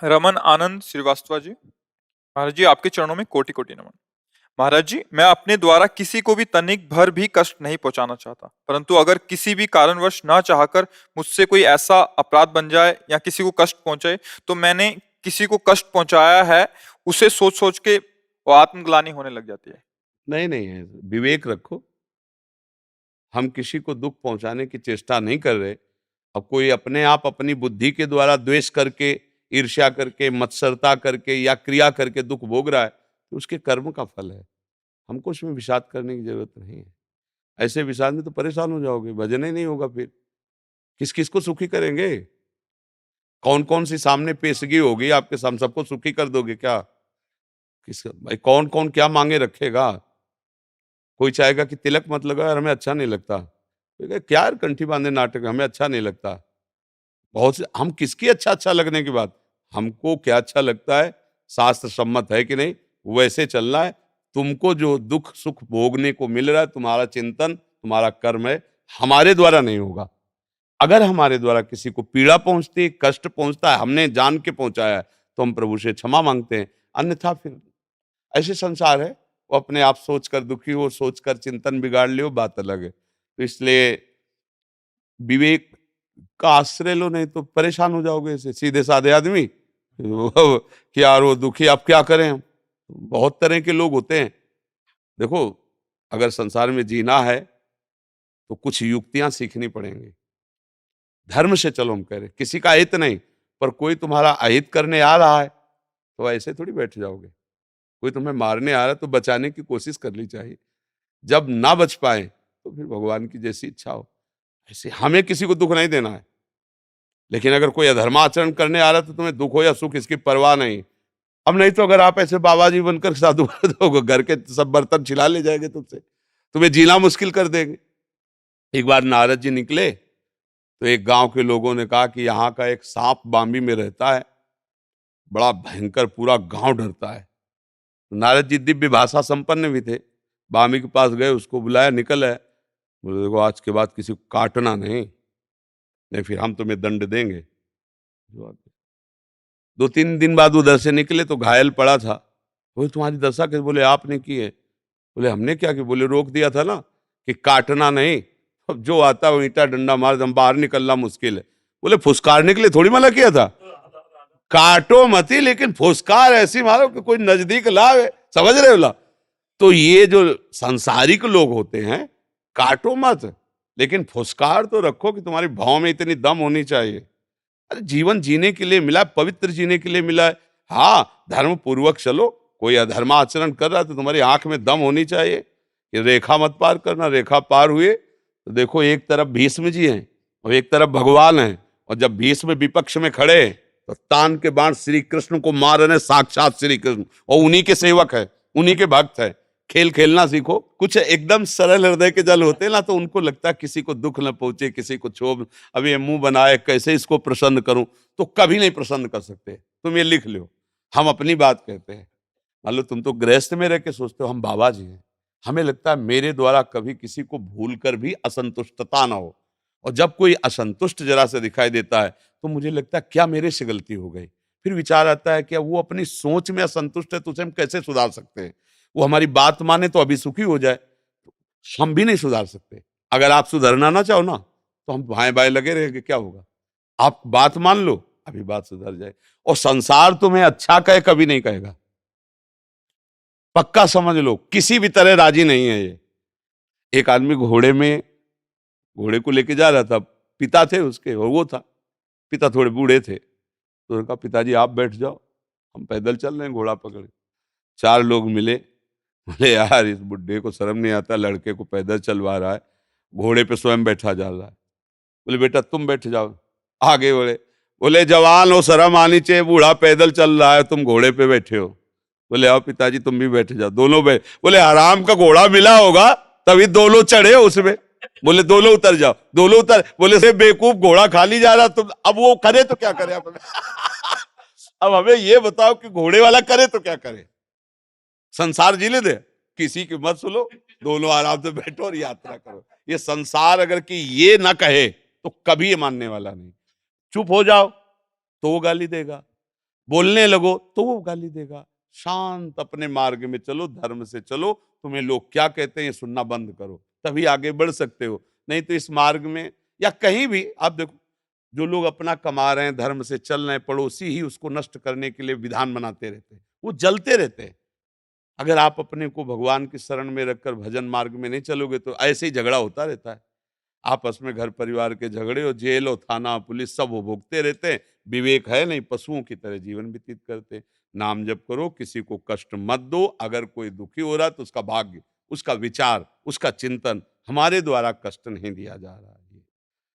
रमन आनंद श्रीवास्तव जी। महाराज जी, आपके चरणों में कोटि कोटि नमन। महाराज जी, मैं अपने द्वारा किसी को भी तनिक भर भी कष्ट नहीं पहुंचाना चाहता, परंतु अगर किसी भी कारणवश ना चाहकर मुझसे कोई ऐसा अपराध बन जाए या किसी को कष्ट पहुंचे, तो मैंने किसी को कष्ट पहुंचाया है, उसे सोच सोच के वो आत्मग्लानि होने लग जाती है। नहीं नहीं है, विवेक रखो। हम किसी को दुख पहुंचाने की चेष्टा नहीं कर रहे। अब कोई अपने आप अपनी बुद्धि के द्वारा द्वेष करके, ईर्ष्या करके, मत्सरता करके या क्रिया करके दुख भोग रहा है, तो उसके कर्म का फल है। हमको उसमें विषाद करने की जरूरत नहीं है। ऐसे विषाद में तो परेशान हो जाओगे, भजन ही नहीं होगा। फिर किस किस को सुखी करेंगे? कौन कौन सी सामने पेशगी होगी आपके? हम सबको सुखी कर दोगे क्या? किस भाई, कौन कौन क्या मांगे रखेगा? कोई चाहेगा कि तिलक मत लगाओ यार, हमें अच्छा नहीं लगता। कोई कहे, क्या यार कंठी बांधे नाटक, हमें अच्छा नहीं लगता। बहुत से हम किसकी अच्छा अच्छा लगने की बात, हमको क्या अच्छा लगता है, शास्त्र सम्मत है कि नहीं, वैसे चलना है। तुमको जो दुख सुख भोगने को मिल रहा है, तुम्हारा चिंतन, तुम्हारा कर्म है, हमारे द्वारा नहीं होगा। अगर हमारे द्वारा किसी को पीड़ा पहुंचती है, कष्ट पहुंचता है, हमने जान के पहुंचाया है, तो हम प्रभु से क्षमा मांगते हैं। अन्यथा फिर ऐसे संसार है, वो अपने आप सोचकर दुखी हो, सोचकर चिंतन बिगाड़ लियो, बात अलग है। तो इसलिए विवेक का आश्रय लो, नहीं तो परेशान हो जाओगे। ऐसे सीधे साधे आदमी कि यार वो दुखी, अब क्या करें हम? बहुत तरह के लोग होते हैं। देखो, अगर संसार में जीना है तो कुछ युक्तियां सीखनी पड़ेंगी। धर्म से चलो, हम कह रहे किसी का हित नहीं, पर कोई तुम्हारा अहित करने आ रहा है तो ऐसे थोड़ी बैठ जाओगे। कोई तुम्हें मारने आ रहा है तो बचाने की कोशिश करनी चाहिए। जब ना बच पाए तो फिर भगवान की जैसी इच्छा हो। ऐसे हमें किसी को दुख नहीं देना है, लेकिन अगर कोई अधर्माचरण करने आ रहा है तो तुम्हें दुख हो या सुख इसकी परवाह नहीं। अब नहीं तो अगर आप ऐसे बाबा जी बनकर साधु हो, घर के सब बर्तन छिला ले जाएंगे तुमसे, तुम्हें जीना मुश्किल कर देंगे। एक बार नारद जी निकले तो एक गांव के लोगों ने कहा कि यहाँ का एक सांप बाम्बी में रहता है, बड़ा भयंकर, पूरा गांव डरता है। तो नारद जी दिव्य भाषा संपन्न भी थे, बामी के पास गए, उसको बुलाया, निकल है। बोले देखो, आज के बाद किसी को काटना नहीं, नहीं फिर हम तुम्हें दंड देंगे। दो तीन दिन बाद उधर से निकले तो घायल पड़ा था। बोले तुम्हारी दशा कैसे? बोले आपने की है। बोले हमने क्या किया? बोले रोक दिया था ना कि काटना नहीं, अब जो आता है वो ईंटा डंडा मार, हम बाहर निकलना मुश्किल है। बोले फुसकारने के लिए थोड़ी मना किया था, काटो मती, लेकिन फुसकार ऐसी मारो कि कोई नजदीक लावे। समझ रहे हो ला? तो ये जो सांसारिक लोग होते हैं, काटो मत, लेकिन फुसकार तो रखो कि तुम्हारी भाव में इतनी दम होनी चाहिए। अरे जीवन जीने के लिए मिला है, पवित्र जीने के लिए मिला है। हाँ, धर्म पूर्वक चलो। कोई अधर्माचरण कर रहा है तो तुम्हारी आंख में दम होनी चाहिए कि रेखा मत पार करना। रेखा पार हुए तो देखो, एक तरफ भीष्म जी हैं और एक तरफ भगवान हैं, और जब भीष्म विपक्ष में खड़े हैं, तो तान के बाण श्री कृष्ण को मार रहे हैं, साक्षात श्री कृष्ण, और उन्हीं के सेवक है, उन्हीं के भक्त है। खेल खेलना सीखो। कुछ एकदम सरल हृदय के जल होते हैं ना, तो उनको लगता है किसी को दुख न पहुंचे, किसी को क्षोभ। अब ये मुंह बनाए कैसे इसको प्रसन्न करूं, तो कभी नहीं प्रसन्न कर सकते। तुम ये लिख लो, हम अपनी बात कहते हैं। मान लो तुम तो गृहस्थ में रह के सोचते हो हम बाबा जी हैं, हमें लगता है मेरे द्वारा कभी किसी को भूल कर भी असंतुष्टता ना हो। और जब कोई असंतुष्ट जरा से दिखाई देता है तो मुझे लगता है क्या मेरे से गलती हो गई। फिर विचार आता है कि वो अपनी सोच में असंतुष्ट है, तो उसे हम कैसे सुधार सकते हैं? वो हमारी बात माने तो अभी सुखी हो जाए। हम भी नहीं सुधार सकते। अगर आप सुधरना ना चाहो ना, तो हम भाएं बाएं लगे रहेंगे, क्या होगा? आप बात मान लो, अभी बात सुधर जाए। और संसार तुम्हें अच्छा कहे कभी नहीं कहेगा, पक्का समझ लो, किसी भी तरह राजी नहीं है ये। एक आदमी घोड़े में, घोड़े को लेके जा रहा था, पिता थे उसके और वो था। पिता थोड़े बूढ़े थे, तो उन्होंने कहा पिताजी आप बैठ जाओ, हम पैदल चल रहे हैं घोड़ा पकड़े। चार लोग मिले, बोले यार इस बुड्ढे को शर्म नहीं आता, लड़के को पैदल चलवा रहा है, घोड़े पे स्वयं बैठा जा रहा है। बोले बेटा तुम बैठ जाओ। आगे बोले, बोले जवान हो, शर्म आनी चाहिए, बूढ़ा पैदल चल रहा है, तुम घोड़े पे बैठे हो। बोले आओ पिताजी तुम भी बैठ जाओ। दोनों बैठ, बोले आराम का घोड़ा मिला होगा तभी दोनों चढ़े हो उसमें। बोले दोनों उतर जाओ। दोनों उतर, बोले से बेवकूफ, घोड़ा खाली जा रहा तुम, अब वो करे तो क्या करे? अब हमें ये बताओ कि घोड़े वाला करे तो क्या करे? संसार जीने दे, किसी की मत सुनो, दोनों आराम से बैठो और यात्रा करो। ये संसार अगर कि ये ना कहे तो कभी ये मानने वाला नहीं। चुप हो जाओ तो वो गाली देगा, बोलने लगो तो वो गाली देगा। शांत अपने मार्ग में चलो, धर्म से चलो, तुम्हें लोग क्या कहते हैं ये सुनना बंद करो, तभी आगे बढ़ सकते हो। नहीं तो इस मार्ग में या कहीं भी आप देखो, जो लोग अपना कमा रहे हैं, धर्म से चल रहे हैं, पड़ोसी ही उसको नष्ट करने के लिए विधान बनाते रहते हैं, वो जलते रहते हैं। अगर आप अपने को भगवान की शरण में रखकर भजन मार्ग में नहीं चलोगे तो ऐसे ही झगड़ा होता रहता है। आपस में घर परिवार के झगड़े और जेल और थाना पुलिस सब वो भोगते रहते हैं। विवेक है नहीं, पशुओं की तरह जीवन व्यतीत करते हैं। नाम जप करो, किसी को कष्ट मत दो। अगर कोई दुखी हो रहा है तो उसका भाग्य, उसका विचार, उसका चिंतन, हमारे द्वारा कष्ट नहीं दिया जा रहा है।